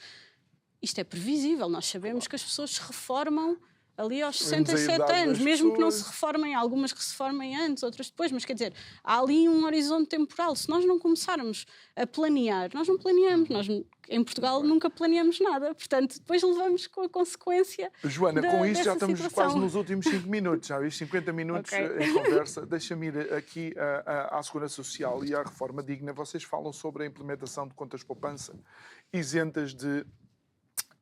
Isto é previsível. Nós sabemos que as pessoas se reformam ali aos 67 anos, mesmo que não se reformem, algumas que se reformem antes, outras depois, mas quer dizer, há ali um horizonte temporal. Se nós não começarmos a planear, nós não planeamos, nós em Portugal nunca planeamos nada, portanto depois levamos com a consequência. Joana, com isto já estamos quase nos últimos 5 minutos, já viste, 50 minutos em conversa. Deixa-me ir aqui à Segurança Social e à Reforma Digna. Vocês falam sobre a implementação de contas poupança isentas de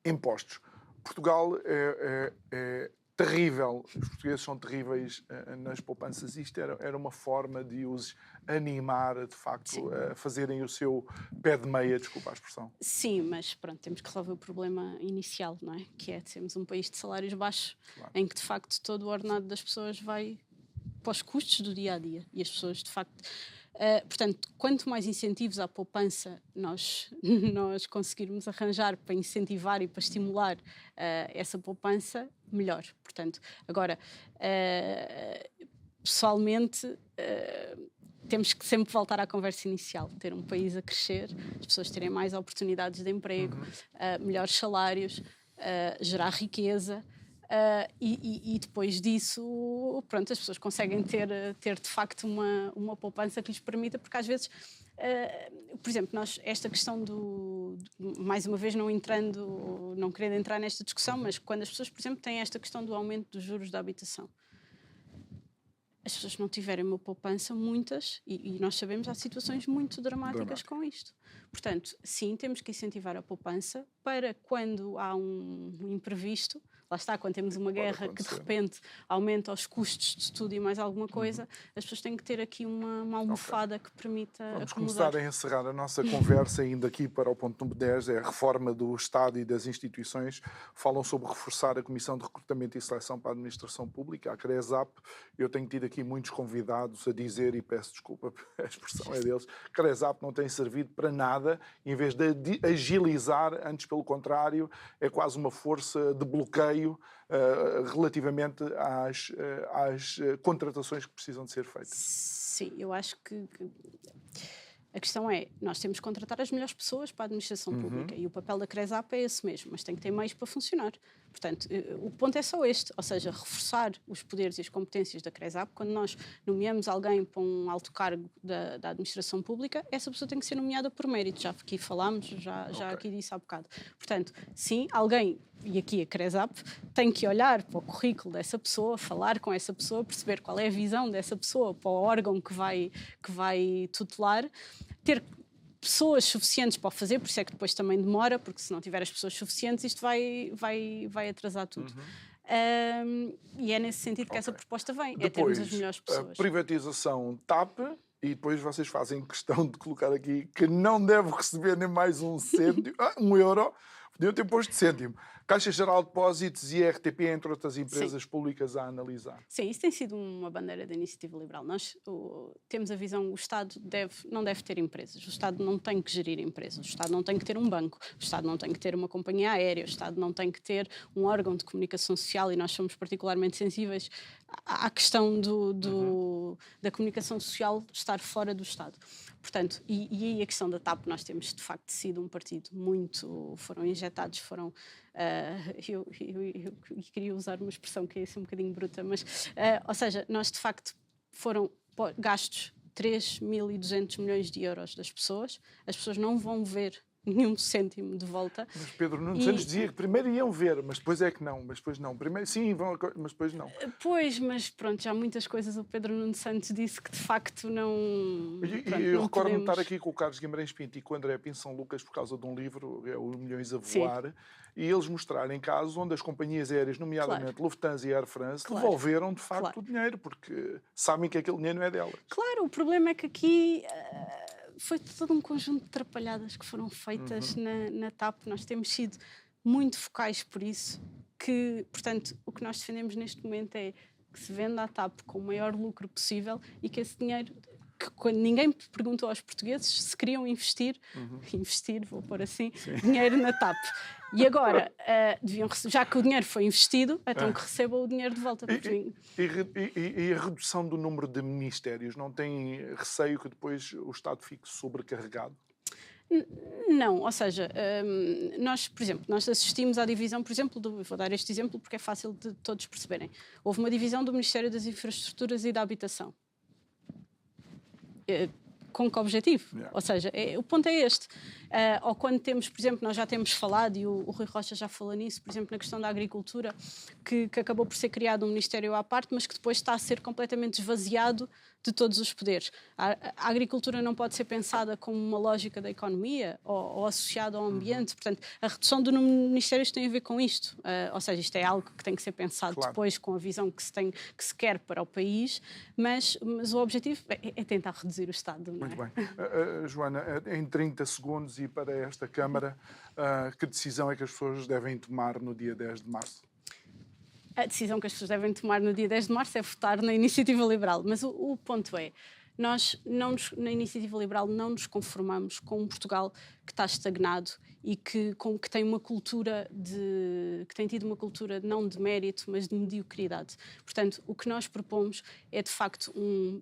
impostos. Portugal é terrível, os portugueses são terríveis nas poupanças. Isto era uma forma de os animar, de facto, a fazerem o seu pé de meia, desculpa a expressão. Sim, mas pronto, temos que resolver o problema inicial, não é? Que é sermos um país de salários baixos, em que de facto todo o ordenado das pessoas vai para os custos do dia-a-dia. E as pessoas, de facto... portanto, quanto mais incentivos à poupança nós conseguirmos arranjar para incentivar e para estimular essa poupança, melhor. Portanto, agora, pessoalmente, temos que sempre voltar à conversa inicial, ter um país a crescer, as pessoas terem mais oportunidades de emprego, melhores salários, gerar riqueza. E depois disso, pronto, as pessoas conseguem ter de facto uma poupança que lhes permita, porque às vezes, por exemplo, esta questão mais uma vez não querendo entrar nesta discussão, mas quando as pessoas, por exemplo, têm esta questão do aumento dos juros da habitação, as pessoas não tiverem uma poupança, muitas, e nós sabemos, há situações muito dramáticas com isto. Portanto, sim, temos que incentivar a poupança para quando há um imprevisto. Lá está, quando temos uma guerra que de repente aumenta os custos de tudo e mais alguma coisa, as pessoas têm que ter aqui uma almofada que permita Vamos acomodar. começar a encerrar a nossa conversa, indo aqui para o ponto número 10, é a reforma do Estado e das instituições. Falam sobre reforçar a Comissão de Recrutamento e Seleção para a Administração Pública, a CRESAP. Eu tenho tido aqui muitos convidados a dizer, e peço desculpa, a expressão é deles, que a CRESAP não tem servido para nada, em vez de agilizar, antes pelo contrário, é quase uma força de bloqueio relativamente às contratações que precisam de ser feitas. Sim, eu acho que a questão é, nós temos que contratar as melhores pessoas para a administração pública e o papel da CRESAP é esse mesmo, mas tem que ter meios para funcionar. Portanto, o ponto é só este, ou seja, reforçar os poderes e as competências da CRESAP. Quando nós nomeamos alguém para um alto cargo da administração pública, essa pessoa tem que ser nomeada por mérito. Já aqui falámos, já aqui disse há bocado. Portanto, sim, alguém, e aqui a CRESAP, tem que olhar para o currículo dessa pessoa, falar com essa pessoa, perceber qual é a visão dessa pessoa para o órgão que vai tutelar, ter pessoas suficientes para o fazer, por isso é que depois também demora, porque se não tiver as pessoas suficientes isto vai atrasar tudo. E é nesse sentido que essa proposta vem, Depois, é termos as melhores pessoas. A privatização TAP, e depois vocês fazem questão de colocar aqui que não deve receber nem mais um cêntimo, €1, podiam ter posto cêntimo. Caixa Geral de Depósitos e RTP, entre outras empresas públicas a analisar. Sim, isso tem sido uma bandeira da Iniciativa Liberal. Nós temos a visão, o Estado não deve ter empresas, o Estado não tem que gerir empresas, o Estado não tem que ter um banco, o Estado não tem que ter uma companhia aérea, o Estado não tem que ter um órgão de comunicação social, e nós somos particularmente sensíveis à questão da comunicação social estar fora do Estado. Portanto, e aí a questão da TAP, nós temos de facto sido um partido foram injetados, eu queria usar uma expressão que ia ser um bocadinho bruta, mas, ou seja, nós de facto foram gastos 3.200 milhões de euros das pessoas, as pessoas não vão ver nenhum cêntimo de volta. Mas Pedro Nuno Santos dizia que primeiro iam ver, mas depois é que não, mas depois não. Primeiro sim, mas depois não. Pois, mas pronto, já muitas coisas o Pedro Nuno Santos disse que de facto não... Eu recordo-me estar aqui com o Carlos Guimarães Pinto e com o André Pinto São Lucas por causa de um livro, é o Milhões a Voar, sim, e eles mostrarem casos onde as companhias aéreas, nomeadamente Lufthansa e Air France, devolveram de facto o dinheiro, porque sabem que aquele dinheiro não é delas. Claro, o problema é que aqui... foi todo um conjunto de atrapalhadas que foram feitas na TAP. Nós temos sido muito focais por isso, portanto, o que nós defendemos neste momento é que se venda a TAP com o maior lucro possível e que esse dinheiro, que quando ninguém perguntou aos portugueses se queriam investir, vou pôr assim, dinheiro na TAP. E agora, já que o dinheiro foi investido, então que recebam o dinheiro de volta. E a redução do número de ministérios, não tem receio que depois o Estado fique sobrecarregado? Não, ou seja, por exemplo, nós assistimos à divisão, por exemplo, vou dar este exemplo porque é fácil de todos perceberem. Houve uma divisão do Ministério das Infraestruturas e da Habitação. Com que objetivo? Ou seja, o ponto é este. Ou quando temos, por exemplo, nós já temos falado, e o Rui Rocha já falou nisso, por exemplo, na questão da agricultura, que acabou por ser criado um ministério à parte, mas que depois está a ser completamente esvaziado de todos os poderes. A agricultura não pode ser pensada como uma lógica da economia ou associada ao ambiente. Portanto, a redução do número de ministérios tem a ver com isto. Ou seja, isto é algo que tem que ser pensado depois com a visão que se quer para o país, mas o objetivo é tentar reduzir o Estado. Não é? Muito bem. Joana, em 30 segundos e para esta Câmara, que decisão é que as pessoas devem tomar no dia 10 de março? A decisão que as pessoas devem tomar no dia 10 de março é votar na Iniciativa Liberal. Mas o ponto é, nós na Iniciativa Liberal não nos conformamos com um Portugal que está estagnado e que tem uma cultura que tem tido uma cultura não de mérito, mas de mediocridade. Portanto, o que nós propomos é, de facto,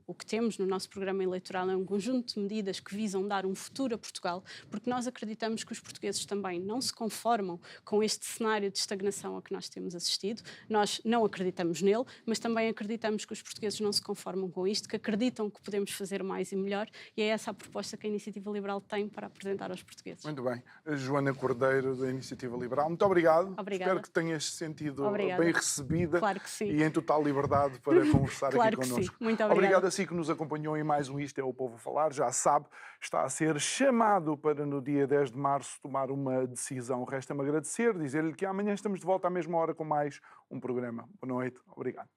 o que temos no nosso programa eleitoral é um conjunto de medidas que visam dar um futuro a Portugal, porque nós acreditamos que os portugueses também não se conformam com este cenário de estagnação a que nós temos assistido. Nós não acreditamos nele, mas também acreditamos que os portugueses não se conformam com isto, que acreditam que podemos fazer mais e melhor, e é essa a proposta que a Iniciativa Liberal tem para apresentar aos portugueses. Muito bem. Joana Cordeiro, da Iniciativa Liberal, muito obrigado. Obrigada. Espero que tenhas sentido Obrigada. bem recebida. Claro que sim. E em total liberdade para conversar Claro aqui que connosco. sim. Muito obrigada. Obrigado a si que nos acompanhou em mais um Isto é o Povo a Falar. Já sabe, está a ser chamado para no dia 10 de março tomar uma decisão. Resta-me agradecer, dizer-lhe que amanhã estamos de volta à mesma hora com mais um programa. Boa noite. Obrigado.